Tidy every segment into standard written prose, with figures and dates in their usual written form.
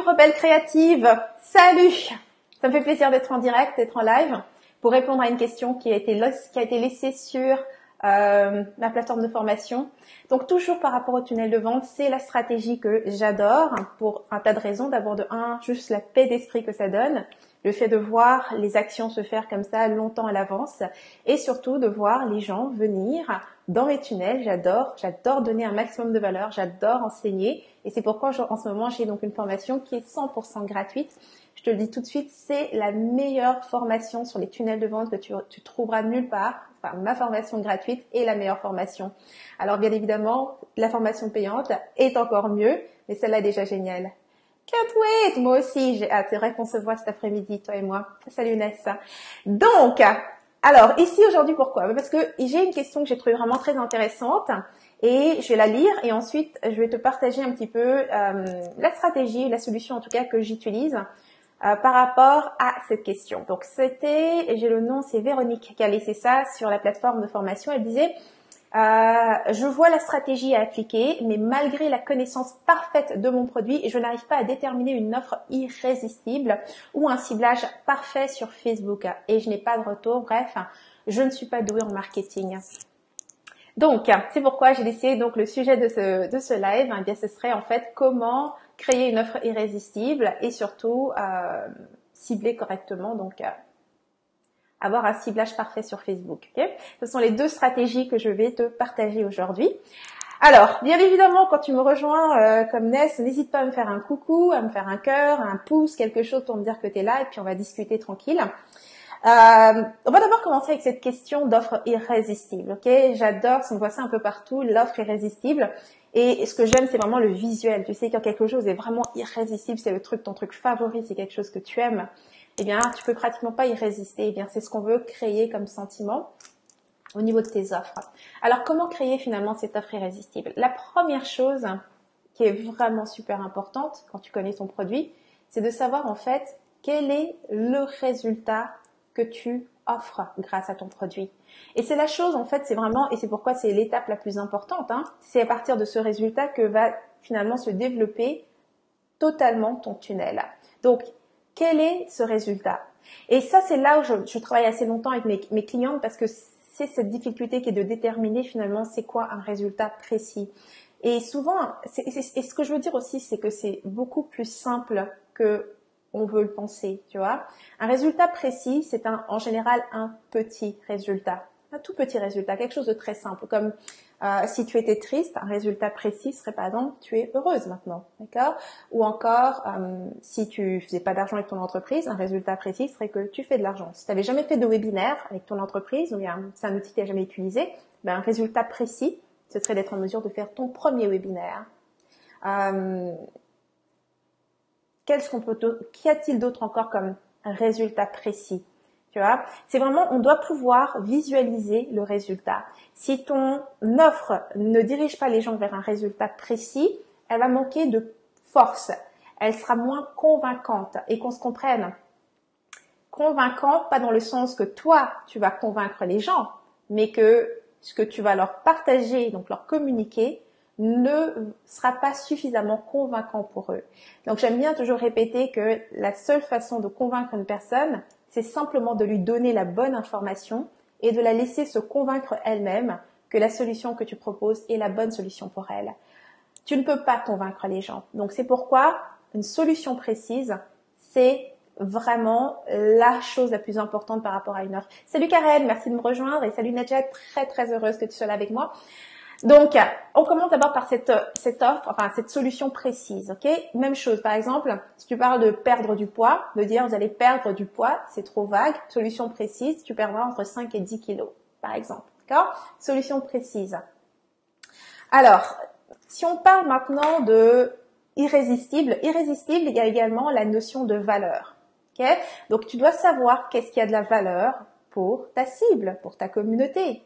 rebelle créative, salut! Ça me fait plaisir d'être en direct, d'être en live pour répondre à une question qui a été laissée sur ma plateforme de formation. Donc toujours par rapport au tunnel de vente, c'est la stratégie que j'adore pour un tas de raisons. D'abord de juste la paix d'esprit que ça donne, le fait de voir les actions se faire comme ça longtemps à l'avance et surtout de voir les gens venir dans mes tunnels. J'adore donner un maximum de valeur, j'adore enseigner et c'est pourquoi en ce moment j'ai donc une formation qui est 100% gratuite. Je te le dis tout de suite, c'est la meilleure formation sur les tunnels de vente que tu trouveras nulle part. Enfin, ma formation gratuite est la meilleure formation. Alors bien évidemment, la formation payante est encore mieux, mais celle-là est déjà géniale. Can't wait, moi aussi, j'ai hâte. C'est vrai qu'on se voit cet après-midi, toi et moi. Salut Nessa. Donc, alors ici aujourd'hui pourquoi? Parce que j'ai une question que j'ai trouvée vraiment très intéressante et je vais la lire et ensuite je vais te partager un petit peu la stratégie, la solution en tout cas que j'utilise par rapport à cette question. Donc j'ai le nom, c'est Véronique qui a laissé ça sur la plateforme de formation. Elle disait je vois la stratégie à appliquer, mais malgré la connaissance parfaite de mon produit, je n'arrive pas à déterminer une offre irrésistible ou un ciblage parfait sur Facebook. Et je n'ai pas de retour. Bref, je ne suis pas douée en marketing. Donc, c'est pourquoi j'ai décidé donc le sujet de ce live, eh bien, ce serait en fait comment créer une offre irrésistible et surtout cibler correctement. Donc avoir un ciblage parfait sur Facebook. Okay, ce sont les deux stratégies que je vais te partager aujourd'hui. Alors, bien évidemment, quand tu me rejoins comme Ness, n'hésite pas à me faire un coucou, à me faire un cœur, un pouce, quelque chose pour me dire que tu es là et puis on va discuter tranquille. On va d'abord commencer avec cette question d'offre irrésistible. Ok, j'adore, on voit ça un peu partout, l'offre irrésistible. Et ce que j'aime, c'est vraiment le visuel. Tu sais, quand quelque chose est vraiment irrésistible, c'est ton truc favori, c'est quelque chose que tu aimes. Eh bien, tu peux pratiquement pas y résister. Eh bien, c'est ce qu'on veut créer comme sentiment au niveau de tes offres. Alors, comment créer finalement cette offre irrésistible? La première chose qui est vraiment super importante quand tu connais ton produit, c'est de savoir en fait quel est le résultat que tu offres grâce à ton produit. Et c'est la chose en fait, c'est vraiment, et c'est pourquoi c'est l'étape la plus importante, c'est à partir de ce résultat que va finalement se développer totalement ton tunnel. Donc, quel est ce résultat? Et ça, c'est là où je travaille assez longtemps avec mes clientes parce que c'est cette difficulté qui est de déterminer finalement c'est quoi un résultat précis. Et souvent, et ce que je veux dire aussi, c'est que c'est beaucoup plus simple que on veut le penser, tu vois. Un résultat précis, c'est en général un petit résultat, un tout petit résultat, quelque chose de très simple, comme si tu étais triste, un résultat précis serait par exemple tu es heureuse maintenant, d'accord? Ou encore si tu faisais pas d'argent avec ton entreprise, un résultat précis serait que tu fais de l'argent. Si tu n'avais jamais fait de webinaire avec ton entreprise, ou c'est un outil que tu n'as jamais utilisé, ben un résultat précis, ce serait d'être en mesure de faire ton premier webinaire. Qu'y a-t-il d'autre encore comme résultat précis? Tu vois, c'est vraiment, on doit pouvoir visualiser le résultat. Si ton offre ne dirige pas les gens vers un résultat précis, elle va manquer de force. Elle sera moins convaincante. Et qu'on se comprenne, convaincant, pas dans le sens que toi, tu vas convaincre les gens, mais que ce que tu vas leur partager, donc leur communiquer, ne sera pas suffisamment convaincant pour eux. Donc j'aime bien toujours répéter que la seule façon de convaincre une personne, c'est simplement de lui donner la bonne information et de la laisser se convaincre elle-même que la solution que tu proposes est la bonne solution pour elle. Tu ne peux pas convaincre les gens. Donc c'est pourquoi une solution précise, c'est vraiment la chose la plus importante par rapport à une offre. Salut Karen, merci de me rejoindre et salut Nadja, très très heureuse que tu sois là avec moi. Donc, on commence d'abord par cette offre, enfin cette solution précise, ok? Même chose, par exemple, si tu parles de perdre du poids, de dire vous allez perdre du poids, c'est trop vague. Solution précise, tu perdras entre 5 et 10 kilos, par exemple, d'accord? Solution précise. Alors, si on parle maintenant de irrésistible, il y a également la notion de valeur, ok? Donc, tu dois savoir qu'est-ce qui a de la valeur pour ta cible, pour ta communauté.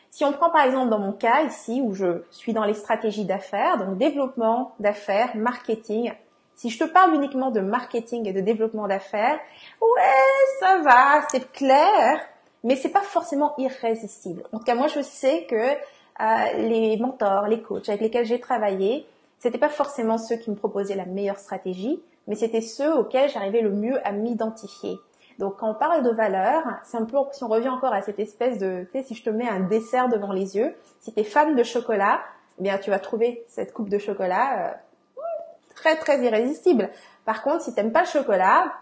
Si on prend par exemple dans mon cas ici où je suis dans les stratégies d'affaires, donc développement d'affaires, marketing, si je te parle uniquement de marketing et de développement d'affaires, ouais, ça va, c'est clair, mais c'est pas forcément irrésistible. En tout cas, moi je sais que les mentors, les coachs avec lesquels j'ai travaillé, c'était pas forcément ceux qui me proposaient la meilleure stratégie, mais c'était ceux auxquels j'arrivais le mieux à m'identifier. Donc quand on parle de valeurs, c'est un peu, si on revient encore à cette espèce de, tu sais, si je te mets un dessert devant les yeux, si tu es fan de chocolat, eh bien tu vas trouver cette coupe de chocolat très très irrésistible. Par contre, si t'aimes pas le chocolat,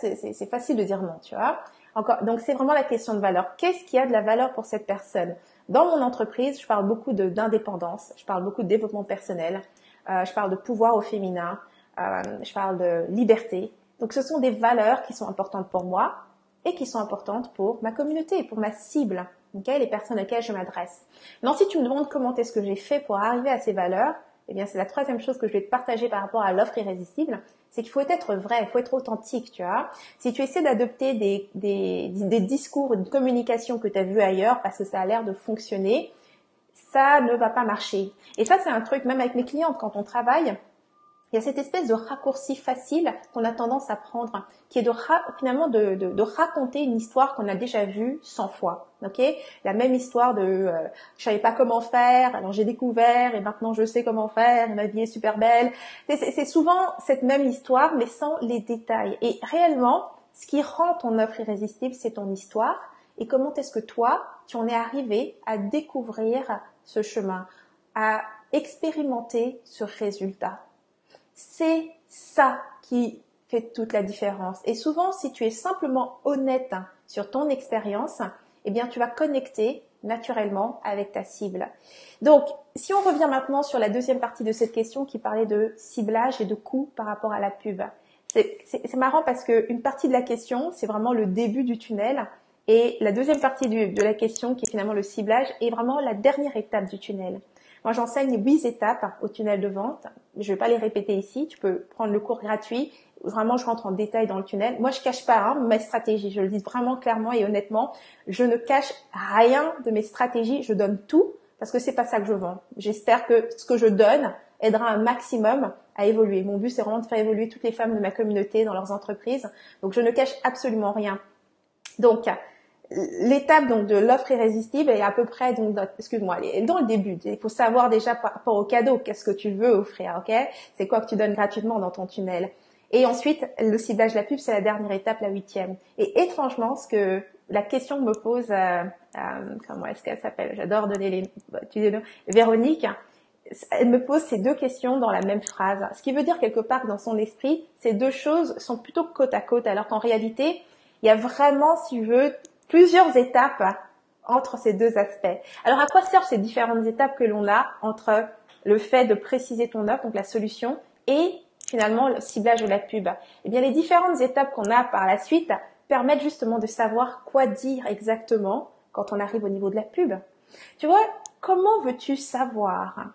c'est facile de dire non, tu vois. Encore, donc c'est vraiment la question de valeur. Qu'est-ce qui a de la valeur pour cette personne? Dans mon entreprise, je parle beaucoup d'indépendance, je parle beaucoup de développement personnel, je parle de pouvoir au féminin, je parle de liberté. Donc ce sont des valeurs qui sont importantes pour moi et qui sont importantes pour ma communauté, pour ma cible, okay, les personnes auxquelles je m'adresse. Maintenant, si tu me demandes comment est-ce que j'ai fait pour arriver à ces valeurs, eh bien c'est la troisième chose que je vais te partager par rapport à l'offre irrésistible, c'est qu'il faut être vrai, il faut être authentique, tu vois. Si tu essaies d'adopter des discours, une communication que tu as vu ailleurs parce que ça a l'air de fonctionner, ça ne va pas marcher. Et ça, c'est un truc, même avec mes clientes, quand on travaille, il y a cette espèce de raccourci facile qu'on a tendance à prendre, qui est finalement de raconter une histoire qu'on a déjà vue 100 fois. Ok, la même histoire de je savais pas comment faire, alors j'ai découvert et maintenant je sais comment faire, et ma vie est super belle. C'est souvent cette même histoire, mais sans les détails. Et réellement, ce qui rend ton offre irrésistible, c'est ton histoire. Et comment est-ce que toi, tu en es arrivé à découvrir ce chemin, à expérimenter ce résultat. C'est ça qui fait toute la différence. Et souvent, si tu es simplement honnête sur ton expérience, eh bien, tu vas connecter naturellement avec ta cible. Donc, si on revient maintenant sur la deuxième partie de cette question qui parlait de ciblage et de coût par rapport à la pub. C'est marrant parce que une partie de la question, c'est vraiment le début du tunnel. Et la deuxième partie de la question, qui est finalement le ciblage, est vraiment la dernière étape du tunnel. Moi, j'enseigne 8 étapes au tunnel de vente. Je ne vais pas les répéter ici. Tu peux prendre le cours gratuit. Vraiment, je rentre en détail dans le tunnel. Moi, je cache pas mes stratégies. Je le dis vraiment clairement et honnêtement. Je ne cache rien de mes stratégies. Je donne tout parce que c'est pas ça que je vends. J'espère que ce que je donne aidera un maximum à évoluer. Mon but, c'est vraiment de faire évoluer toutes les femmes de ma communauté dans leurs entreprises. Donc, je ne cache absolument rien. Donc, l'étape donc de l'offre irrésistible est à peu près donc excuse-moi, elle est dans le début. Il faut savoir déjà par rapport au cadeau, qu'est-ce que tu veux offrir, ok? C'est quoi que tu donnes gratuitement dans ton tunnel. Et ensuite, le ciblage de la pub, c'est la dernière étape, la 8e. Et étrangement, la question que me pose, comment est-ce qu'elle s'appelle? J'adore donner les noms. Véronique. Elle me pose ces deux questions dans la même phrase. Ce qui veut dire quelque part que dans son esprit, ces deux choses sont plutôt côte à côte, alors qu'en réalité, il y a vraiment, si tu veux, plusieurs étapes entre ces deux aspects. Alors, à quoi servent ces différentes étapes que l'on a entre le fait de préciser ton offre, donc la solution, et finalement le ciblage de la pub? Eh bien, les différentes étapes qu'on a par la suite permettent justement de savoir quoi dire exactement quand on arrive au niveau de la pub. Tu vois, comment veux-tu savoir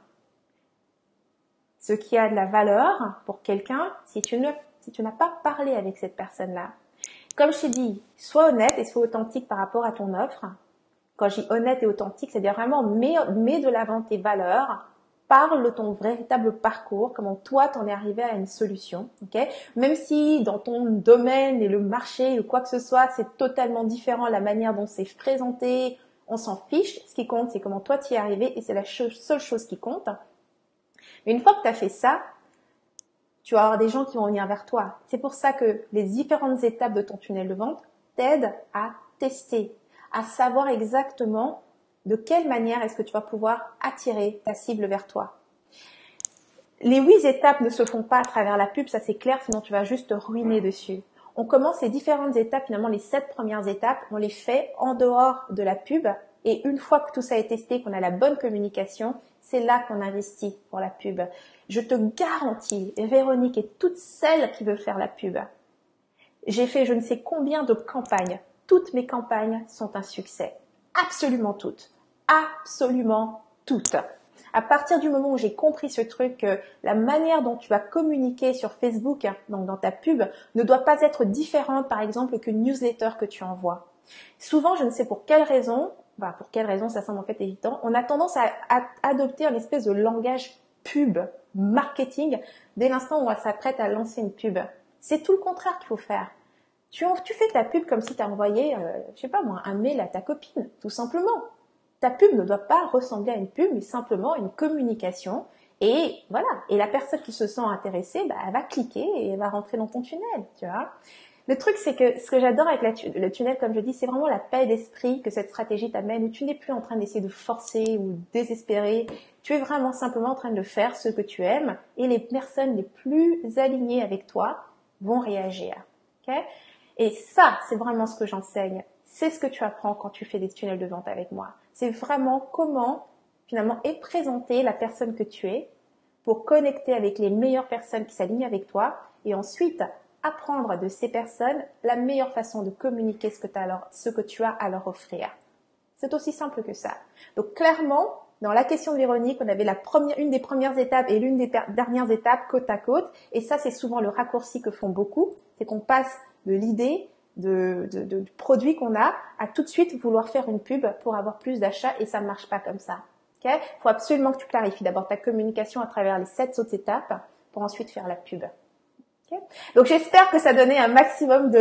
ce qui a de la valeur pour quelqu'un si tu n'as pas parlé avec cette personne-là? Comme je t'ai dit, sois honnête et sois authentique par rapport à ton offre. Quand je dis honnête et authentique, c'est-à-dire vraiment mets de l'avant tes valeurs, parle de ton véritable parcours, comment toi t'en es arrivé à une solution, ok? Même si dans ton domaine et le marché ou quoi que ce soit, c'est totalement différent la manière dont c'est présenté, on s'en fiche. Ce qui compte, c'est comment toi t'y es arrivé et c'est la seule chose qui compte. Mais une fois que tu as fait ça, tu vas avoir des gens qui vont venir vers toi. C'est pour ça que les différentes étapes de ton tunnel de vente t'aident à tester, à savoir exactement de quelle manière est-ce que tu vas pouvoir attirer ta cible vers toi. Les 8 étapes ne se font pas à travers la pub, ça c'est clair, sinon tu vas juste te ruiner dessus. On commence les différentes étapes, finalement les 7 premières étapes, on les fait en dehors de la pub. Et une fois que tout ça est testé, qu'on a la bonne communication, c'est là qu'on investit pour la pub. Je te garantis, Véronique et toutes celles qui veulent faire la pub, j'ai fait je ne sais combien de campagnes. Toutes mes campagnes sont un succès. Absolument toutes. Absolument toutes. À partir du moment où j'ai compris ce truc, la manière dont tu vas communiquer sur Facebook, donc dans ta pub, ne doit pas être différente, par exemple, qu'une newsletter que tu envoies. Souvent, je ne sais pour quelle raison, ça semble en fait évident, on a tendance à adopter une espèce de langage pub, marketing, dès l'instant où on s'apprête à lancer une pub. C'est tout le contraire qu'il faut faire. Tu fais ta pub comme si tu as envoyé, je sais pas moi, un mail à ta copine, tout simplement. Ta pub ne doit pas ressembler à une pub, mais simplement une communication. Et voilà. Et la personne qui se sent intéressée, bah, elle va cliquer et elle va rentrer dans ton tunnel, tu vois. Le truc, c'est que ce que j'adore avec le tunnel, comme je dis, c'est vraiment la paix d'esprit que cette stratégie t'amène, où tu n'es plus en train d'essayer de forcer ou désespérer. Tu es vraiment simplement en train de faire ce que tu aimes, et les personnes les plus alignées avec toi vont réagir. Okay? Et ça, c'est vraiment ce que j'enseigne. C'est ce que tu apprends quand tu fais des tunnels de vente avec moi. C'est vraiment comment, finalement, est présentée la personne que tu es pour connecter avec les meilleures personnes qui s'alignent avec toi, et ensuite apprendre de ces personnes la meilleure façon de communiquer ce que tu as à leur offrir. C'est aussi simple que ça. Donc clairement, dans la question de Véronique, on avait une des premières étapes et l'une des dernières étapes côte à côte. Et ça, c'est souvent le raccourci que font beaucoup. C'est qu'on passe de l'idée de produit qu'on a à tout de suite vouloir faire une pub pour avoir plus d'achats, et ça ne marche pas comme ça. Okay? Faut absolument que tu clarifies d'abord ta communication à travers les 7 autres étapes pour ensuite faire la pub. Okay? Donc j'espère que ça donnait un maximum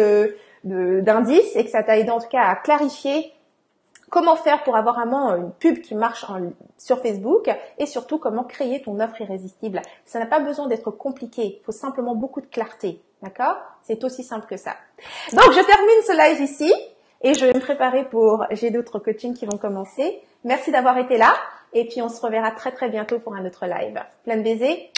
d'indices et que ça t'a aidé en tout cas à clarifier comment faire pour avoir vraiment une pub qui marche sur Facebook, et surtout comment créer ton offre irrésistible. Ça n'a pas besoin d'être compliqué, il faut simplement beaucoup de clarté, d'accord? C'est aussi simple que ça. Donc je termine ce live ici et je vais me préparer j'ai d'autres coachings qui vont commencer. Merci d'avoir été là et puis on se reverra très très bientôt pour un autre live. Plein de baisers,